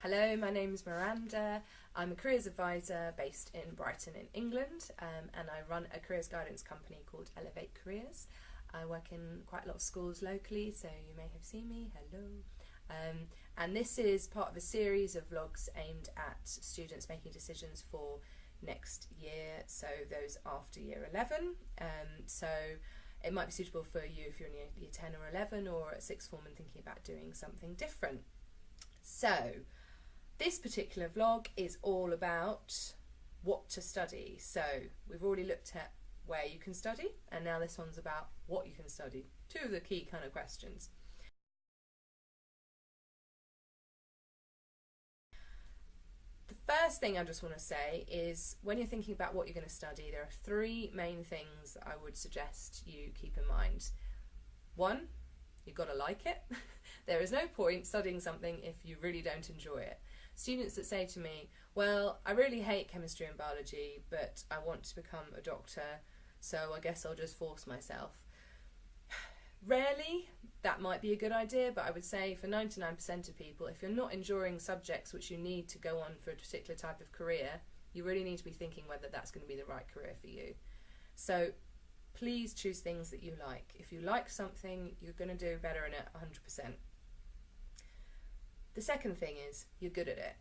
Hello, my name is Miranda. I'm a careers advisor based in Brighton in England, and I run a careers guidance company called Elevate Careers. I work in quite a lot of schools locally, so you may have seen me. Hello. And this is part of a series of vlogs aimed at students making decisions for next year, so those after year 11. So it might be suitable for you if you're in year 10 or 11 or at sixth form and thinking about doing something different. So this particular vlog is all about what to study. So we've already looked at where you can study, and now this one's about what you can study. Two of the key kind of questions. The first thing I just want to say is when you're thinking about what you're going to study, there are three main things that I would suggest you keep in mind. One, you've got to like it. There is no point studying something if you really don't enjoy it. Students that say to me, well, I really hate chemistry and biology, but I want to become a doctor, so I guess I'll just force myself. Rarely, that might be a good idea, but I would say for 99% of people, if you're not enjoying subjects which you need to go on for a particular type of career, you really need to be thinking whether that's going to be the right career for you. So please choose things that you like. If you like something, you're going to do better in it 100%. The second thing is you're good at it.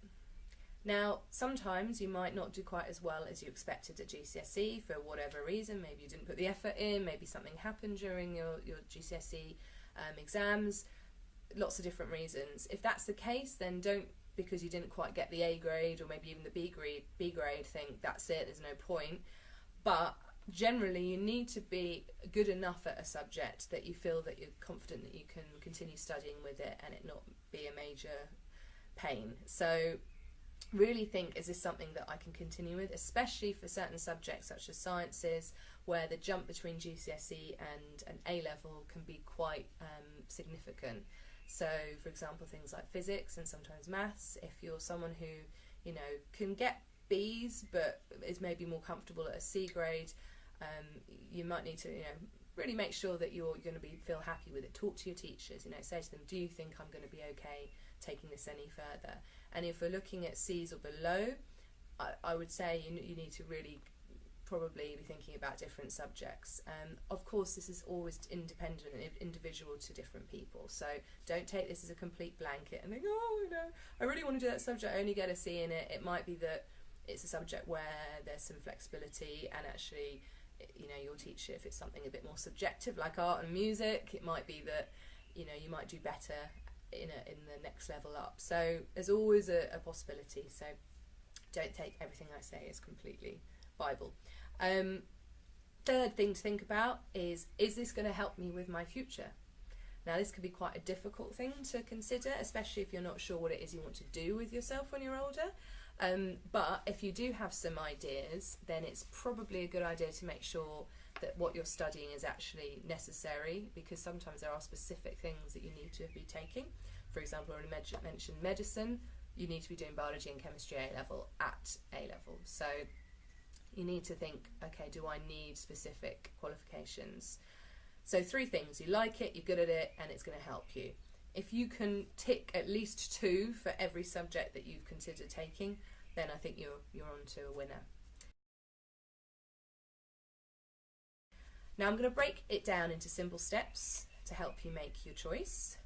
Now, sometimes you might not do quite as well as you expected at GCSE for whatever reason. Maybe you didn't put the effort in, maybe something happened during your GCSE exams, lots of different reasons. If that's the case, then don't, because you didn't quite get the A grade or maybe even the B grade, think that's it, there's no point. But generally you need to be good enough at a subject that you feel that you're confident that you can continue studying with it and it not be a major pain. So really think, is this something that I can continue with, especially for certain subjects such as sciences, where the jump between GCSE and an A-level can be quite significant. So for example, things like physics and sometimes maths, if you're someone who, you know, can get B's but is maybe more comfortable at a C grade, you might need to, you know, really make sure that you're going to feel happy with it. Talk to your teachers, you know, say to them, do you think I'm going to be okay taking this any further? And if we're looking at C's or below, I would say you need to really probably be thinking about different subjects. Of course, this is always independent and individual to different people, so don't take this as a complete blanket and think, oh, you know, I really want to do that subject, I only get a C in it. It might be that it's a subject where there's some flexibility, and actually, you know, your teacher, if it's something a bit more subjective like art and music, it might be that, you know, you might do better in the next level up. So there's always a possibility, so don't take everything I say as completely Bible. Third thing to think about is this going to help me with my future? Now, this could be quite a difficult thing to consider, especially if you're not sure what it is you want to do with yourself when you're older. But if you do have some ideas, then it's probably a good idea to make sure that what you're studying is actually necessary, because sometimes there are specific things that you need to be taking. For example, I already mentioned medicine. You need to be doing biology and chemistry A-level at A-level. So you need to think, okay, do I need specific qualifications? So three things: you like it, you're good at it, and it's going to help you. If you can tick at least 2 for every subject that you've considered taking, then I think you're on to a winner. Now I'm going to break it down into simple steps to help you make your choice.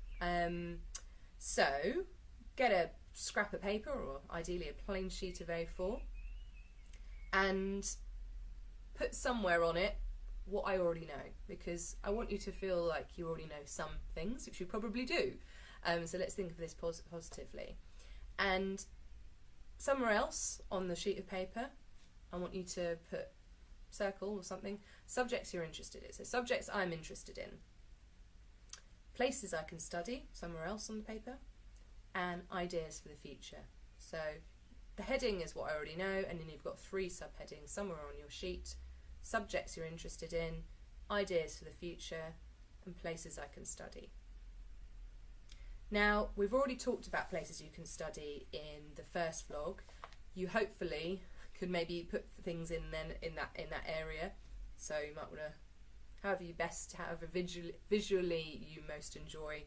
So get a scrap of paper, or ideally a plain sheet of A4, and put somewhere on it what I already know, because I want you to feel like you already know some things, which you probably do. So let's think of this positively. And somewhere else on the sheet of paper, I want you to put circle or something, subjects you're interested in. So subjects I'm interested in, places I can study, somewhere else on the paper, and ideas for the future. So the heading is what I already know, and then you've got 3 subheadings somewhere on your sheet: subjects you're interested in, ideas for the future, and places I can study. Now, we've already talked about places you can study in the first vlog. You hopefully could maybe put things in that area. So you might want to, however visually you most enjoy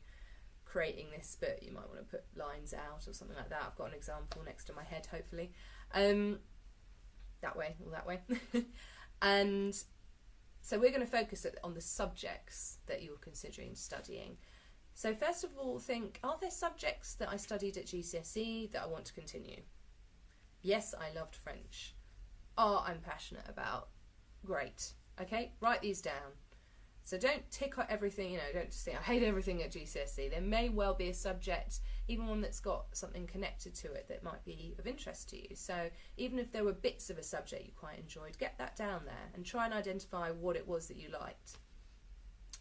creating this, but you might want to put lines out or something like that. I've got an example next to my head, hopefully. That way, all that way. And so we're going to focus on the subjects that you're considering studying. So first of all, think, are there subjects that I studied at GCSE that I want to continue? Yes, I loved French. I'm passionate about. Great. Okay, write these down. So don't tick out everything, don't just think, I hate everything at GCSE. There may well be a subject, even one that's got something connected to it that might be of interest to you. So even if there were bits of a subject you quite enjoyed, get that down there and try and identify what it was that you liked.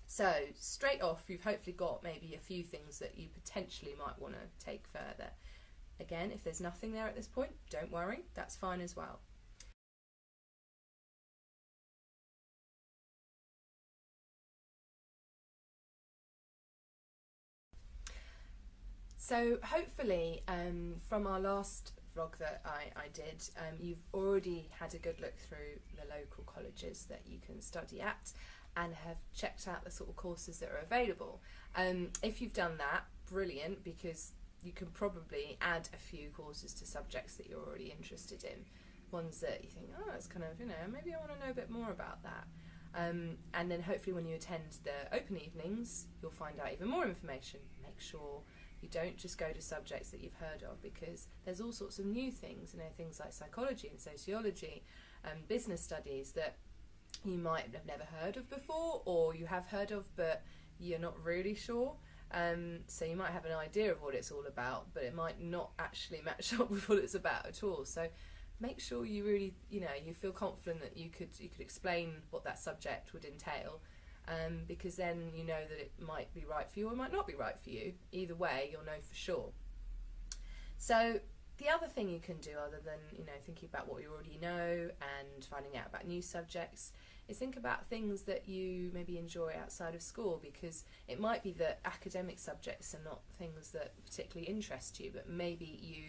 So straight off, you've hopefully got maybe a few things that you potentially might want to take further. Again, if there's nothing there at this point, don't worry, that's fine as well. So hopefully from our last vlog that I did, you've already had a good look through the local colleges that you can study at and have checked out the sort of courses that are available. If you've done that, brilliant, because you can probably add a few courses to subjects that you're already interested in, ones that you think, oh, it's kind of, maybe I want to know a bit more about that. And then hopefully when you attend the open evenings, you'll find out even more information. Make sure you don't just go to subjects that you've heard of, because there's all sorts of new things, things like psychology and sociology and business studies that you might have never heard of before, or you have heard of but you're not really sure. So you might have an idea of what it's all about, but it might not actually match up with what it's about at all. So make sure you really, you feel confident that you could explain what that subject would entail. Because then you know that it might be right for you or it might not be right for you. Either way, you'll know for sure. So the other thing you can do, other than thinking about what you already know and finding out about new subjects, is think about things that you maybe enjoy outside of school, because it might be that academic subjects are not things that particularly interest you, but maybe you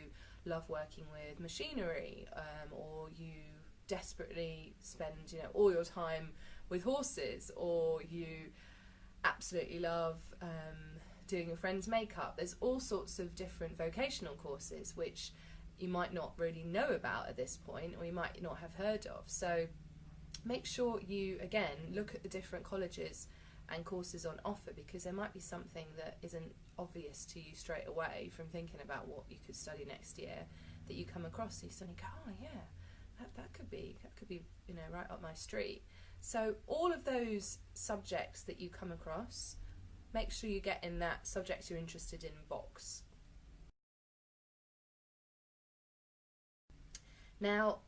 love working with machinery, or you desperately spend all your time with horses, or you absolutely love doing your friend's makeup. There's all sorts of different vocational courses which you might not really know about at this point, or you might not have heard of. So make sure you, again, look at the different colleges and courses on offer, because there might be something that isn't obvious to you straight away from thinking about what you could study next year, that you come across and you suddenly go, oh yeah, that could be right up my street. So all of those subjects that you come across, make sure you get in that subject you're interested in box. Now,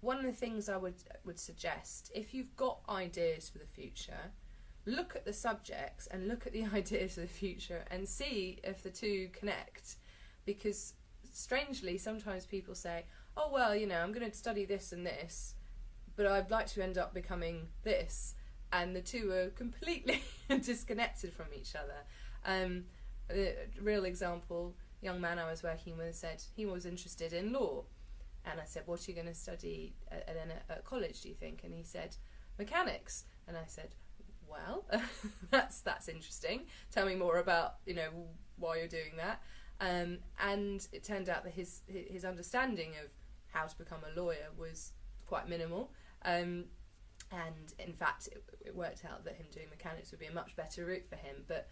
one of the things I would suggest, if you've got ideas for the future, look at the subjects and look at the ideas for the future and see if the two connect. Because strangely, sometimes people say, oh well, I'm going to study this and this, but I'd like to end up becoming this, and the two are completely disconnected from each other. A real example, a young man I was working with said he was interested in law, and I said, what are you going to study at college, do you think? And he said, mechanics. And I said, well, that's interesting. Tell me more about why you're doing that. And it turned out that his understanding of how to become a lawyer was quite minimal. And in fact, it worked out that him doing mechanics would be a much better route for him. But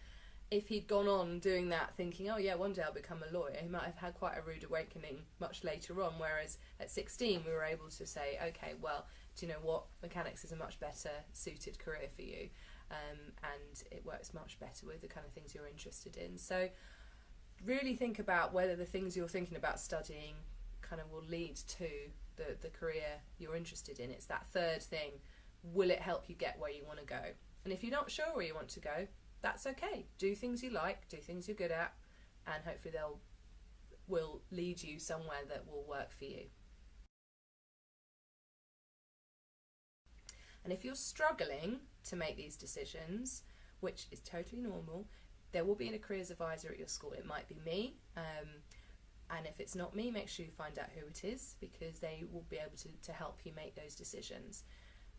if he'd gone on doing that thinking, oh yeah, one day I'll become a lawyer, he might have had quite a rude awakening much later on, whereas at 16 we were able to say, okay, well, do you know what, mechanics is a much better suited career for you, and it works much better with the kind of things you're interested in. So really think about whether the things you're thinking about studying kind of will lead to the career you're interested in. It's that third thing. Will it help you get where you want to go? And if you're not sure where you want to go, that's okay. Do things you like, do things you're good at, and hopefully will lead you somewhere that will work for you. And if you're struggling to make these decisions, which is totally normal, there will be a careers advisor at your school. It might be me, and if it's not me, make sure you find out who it is, because they will be able to help you make those decisions.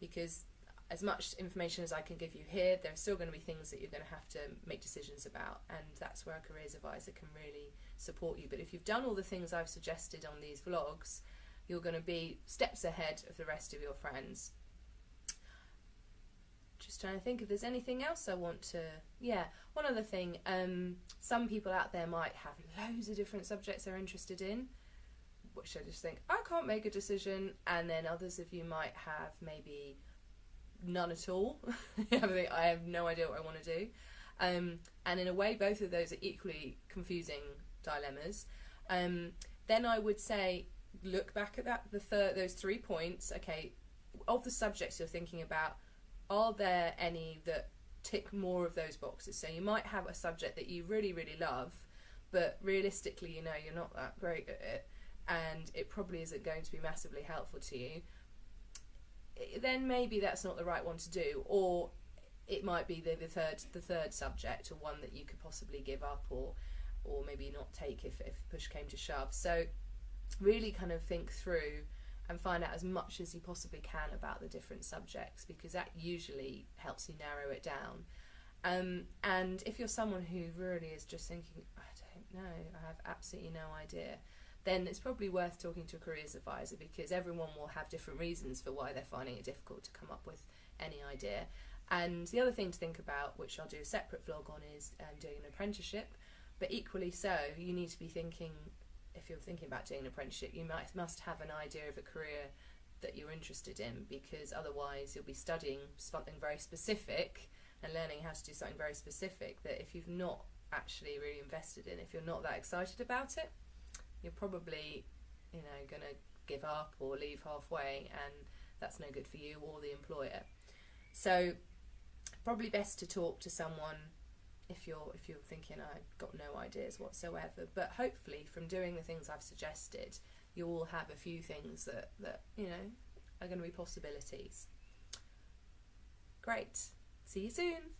Because as much information as I can give you here, there are still going to be things that you're going to have to make decisions about, and that's where a careers advisor can really support you. But if you've done all the things I've suggested on these vlogs, you're going to be steps ahead of the rest of your friends. Just trying to think if there's anything else I want to... Yeah, one other thing. Some people out there might have loads of different subjects they're interested in, which I just think, I can't make a decision. And then others of you might have maybe none at all. I have no idea what I want to do. And in a way, both of those are equally confusing dilemmas. Then I would say, look back at those 3 points. Okay, of the subjects you're thinking about, are there any that tick more of those boxes? So you might have a subject that you really, really love, but realistically, you know, you're not that great at it, and it probably isn't going to be massively helpful to you. Then maybe that's not the right one to do, or it might be the third subject, or one that you could possibly give up, or maybe not take if push came to shove. So really kind of think through and find out as much as you possibly can about the different subjects, because that usually helps you narrow it down. And if you're someone who really is just thinking, I don't know, I have absolutely no idea, then it's probably worth talking to a careers advisor, because everyone will have different reasons for why they're finding it difficult to come up with any idea. And the other thing to think about, which I'll do a separate vlog on, is doing an apprenticeship. But equally so, you need to be thinking, if you're thinking about doing an apprenticeship, you must have an idea of a career that you're interested in, because otherwise you'll be studying something very specific and learning how to do something very specific that if you've not actually really invested in, if you're not that excited about it, you're probably, you know, going to give up or leave halfway, and that's no good for you or the employer. So probably best to talk to someone if you're thinking, I've got no ideas whatsoever. But hopefully from doing the things I've suggested, you will have a few things that you know are going to be possibilities. Great. See you soon.